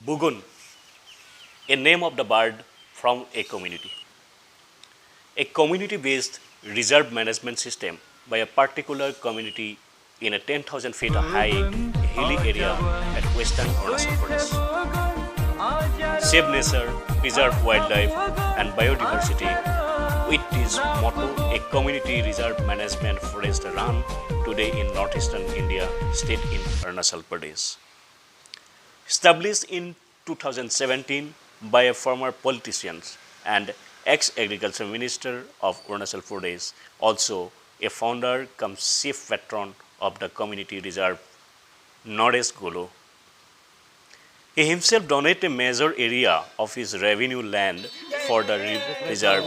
Bugun, a name of the bird from a community. A community-based reserve management system by a particular community in a 10,000 feet high hilly area at western Arunachal Pradesh. Save nature, preserve wildlife and biodiversity. With this motto, a community reserve management forest run today in northeastern India, state in Arunachal Pradesh. Established in 2017 by a former politician and ex-agriculture minister of Arunachal Pradesh, also a founder cum chief patron of the community reserve, Naresh Golo. He himself donated a major area of his revenue land for the reserve,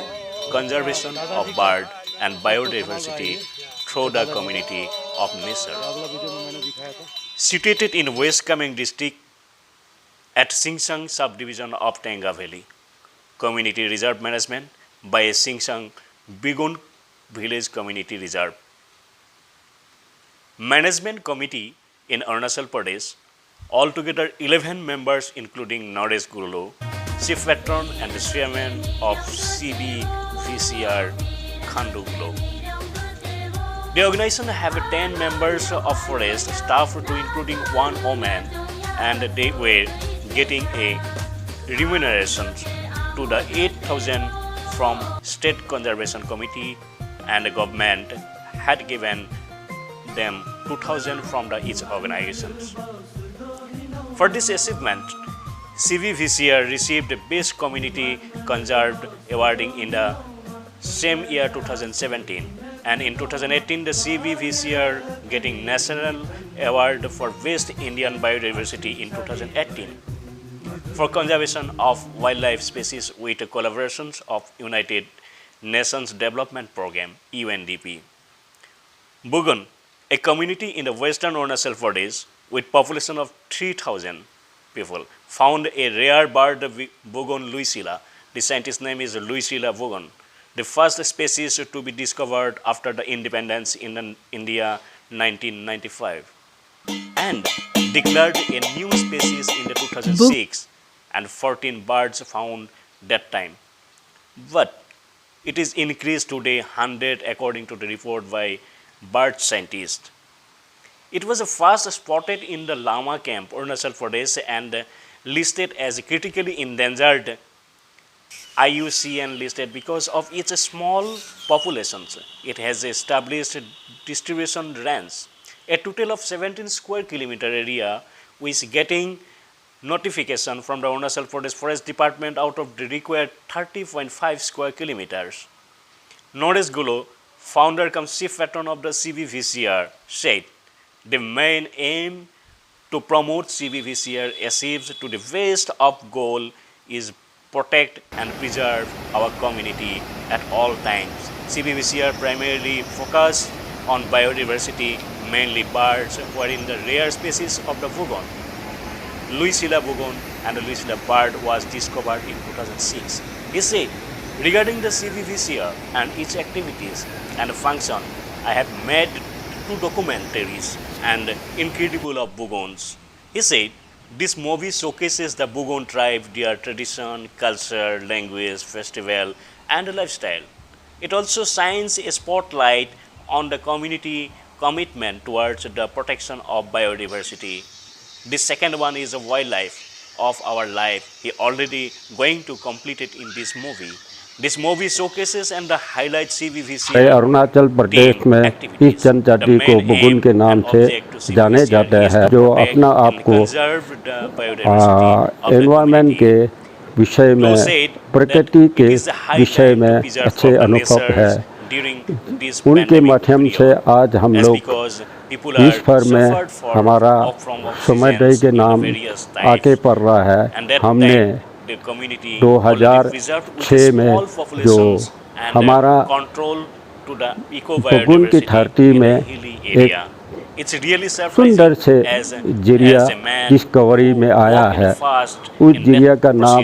conservation of bird and biodiversity through the community of nature. Situated in West Kameng district at Singsang subdivision of Tenga Valley, community reserve management by a Singsang Bigun village community reserve. Management committee in Arunachal Pradesh, altogether 11 members including Naresh Golo, chief patron and the chairman of CBVCR Khandu Golo. The organization have 10 members of forest staff to including one woman, and they were getting a remuneration to the 8,000 from State Conservation Committee, and the government had given them 2,000 from each organizations. For this achievement, CBVCR received the Best Community Conserved awarding in the same year 2017, and in 2018 the CBVCR getting National Award for Best Indian Biodiversity in 2018 for conservation of wildlife species with collaborations of United Nations Development Programme UNDP. Bugun, a community in the western Arunachal Pradesh with population of 3,000 people, found a rare bird, Bugun luisila. The scientist name is Luisila bugun, the first species to be discovered after the independence in India 1995, and declared a new species in the 2006, and 14 birds found that time. But it is increased today 100 according to the report by bird scientists. It was first spotted in the Lama camp, Arunachal Pradesh, and listed as critically endangered, IUCN listed because of its small populations. It has established distribution range, a total of 17 square kilometer area, which getting notification from the Arunachal Pradesh Forest Department out of the required 30.5 square kilometers. Naresh Golo, founder cum chief patron of the CBVCR, said the main aim to promote CBVCR achieves to the best of goal is protect and preserve our community at all times. CBVCR primarily focus on biodiversity, mainly birds, wherein the rare species of the bugun, Luisila bugun and the Luisila bird was discovered in 2006. He said, regarding the CBVCR and its activities and function, I have made 2 documentaries and Incredible of Buguns. He said, this movie showcases the Bugun tribe, their tradition, culture, language, festival, and lifestyle. It also shines a spotlight on the community commitment towards the protection of biodiversity. The second one is the wildlife of our life. He already going to complete it in this movie. This movie showcases and highlights CBVCR Arunachal Pradesh में इस जनजाति को बुगुन के नाम से जाने जाते हैं, जो अपना आप को एनवायरनमेंट के विषय में, प्रकृति के विषय में अच्छे अनुभव है। उनके माध्यम से आज हम लोग इस पर में हमारा समुदाय के नाम आगे बढ़ रहा है। हमने 2006 में जो हमारा बुगुन की धरती में एक सुंदर से जिरिया डिस्कवरी में आया है, उस जिरिया का नाम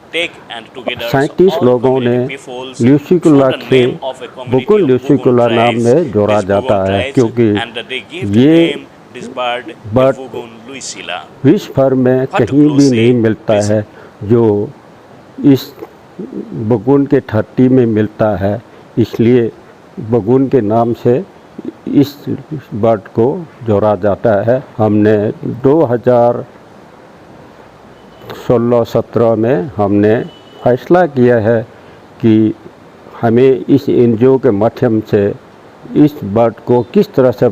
साइंटिस्ट लोगों ने ल्यूसिकुला से बुगुन ल्यूसिकुला नाम में जोड़ा जाता है, क्योंकि ये this bird, But Vugun luisila. विश्व भर में कहीं भी नहीं मिलता है जो इस बगुन के ठट्टी में मिलता है, इसलिए बगुन के नाम से इस बर्ड को जोड़ा जाता है। हमने 2016-17 में हमने फैसला किया है कि हमें इस एनजीओ के माध्यम से इस बर्ड को किस तरह से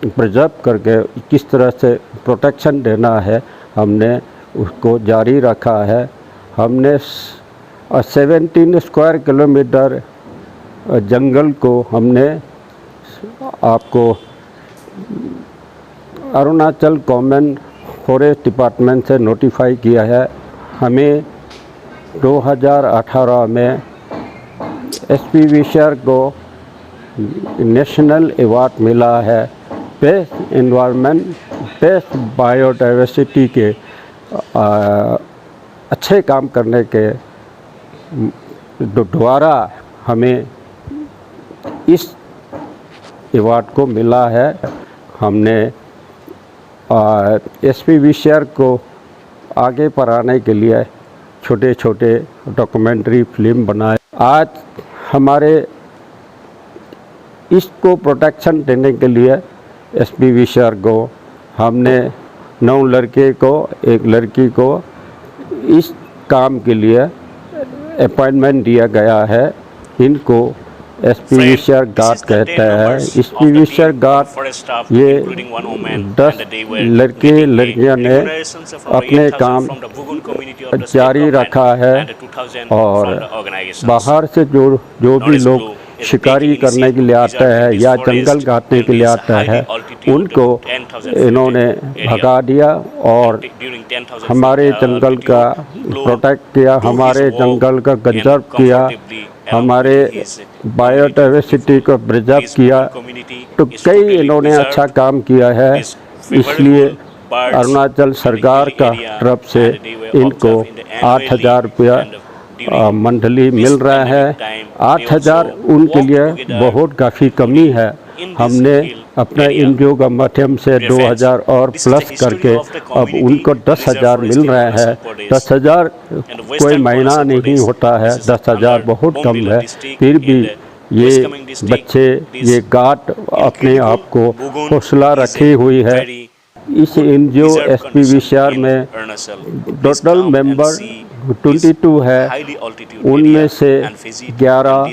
प्रिजर्व करके किस तरह से प्रोटेक्शन देना है, हमने उसको जारी रखा है। हमने 17 स्क्वायर किलोमीटर जंगल को हमने आपको अरुणाचल कॉमन फॉरेस्ट डिपार्टमेंट से नोटिफाई किया है। हमें 2018 में एसपी विशर को नेशनल अवार्ड मिला है बेस्ट एनवायरनमेंट बेस्ट बायोडाइवर्सिटी के अच्छे काम करने के द्वारा हमें इस अवार्ड को मिला है। हमने एसपी विशर को आगे बढ़ाने के लिए छोटे छोटे डॉक्यूमेंट्री फिल्म बनाए। आज हमारे इसको प्रोटेक्शन देने के लिए एसपी विशर को हमने 9 लड़के को 1 लड़की को इस काम के लिए अपॉइंटमेंट दिया गया है। इनको एसपी विशर गार्ड कहते हैं। एसपी विशर गार्ड ये 10 लड़के लड़कियां ने अपने काम जारी रखा है और बाहर से जो भी लोग शिकारी करने के लिए आता है या जंगल काटने के लिए आता है उनको इन्होंने भगा दिया और हमारे जंगल का प्रोटेक्ट किया, हमारे जंगल का कंजर्व किया, हमारे बायोडाइवर्सिटी को प्रिजर्व किया। तो कई इन्होंने अच्छा काम किया है, इसलिए अरुणाचल सरकार का तरफ से इनको 8,000 रुपया मंथली मिल रहा है। 8,000 उनके लिए बहुत काफ़ी कमी है। हमने अपने एनजीओ का माध्यम से 2,000 और प्लस करके अब उनको 10,000 मिल रहा है। 10,000 कोई महीना नहीं होता है, 10,000 बहुत कम है। फिर भी ये बच्चे ये गार्ड अपने आप को हौसला रखी हुई है। इस एनजीओ एसपी विशर में टोटल मेंबर 22 है, उनमें से 11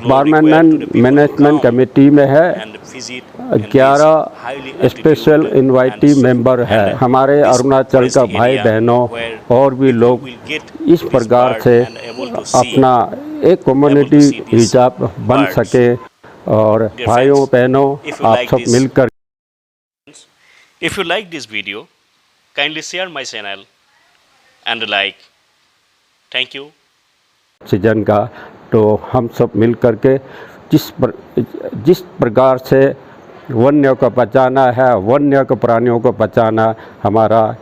परमानेंट मैनेजमेंट कमेटी में है, 11 स्पेशल इनवाइटी मेंबर है। हमारे अरुणाचल का भाई बहनों और भी लोग इस प्रकार से अपना एक कम्युनिटी रिजर्व बन सके और भाइयों बहनों आप सब मिलकर। If you like this video, kindly share my channel and like. Thank you. Season का तो हम सब मिल कर के जिस प्रकार से वन्य को बचाना है, वन्य को प्राणियों को बचाना हमारा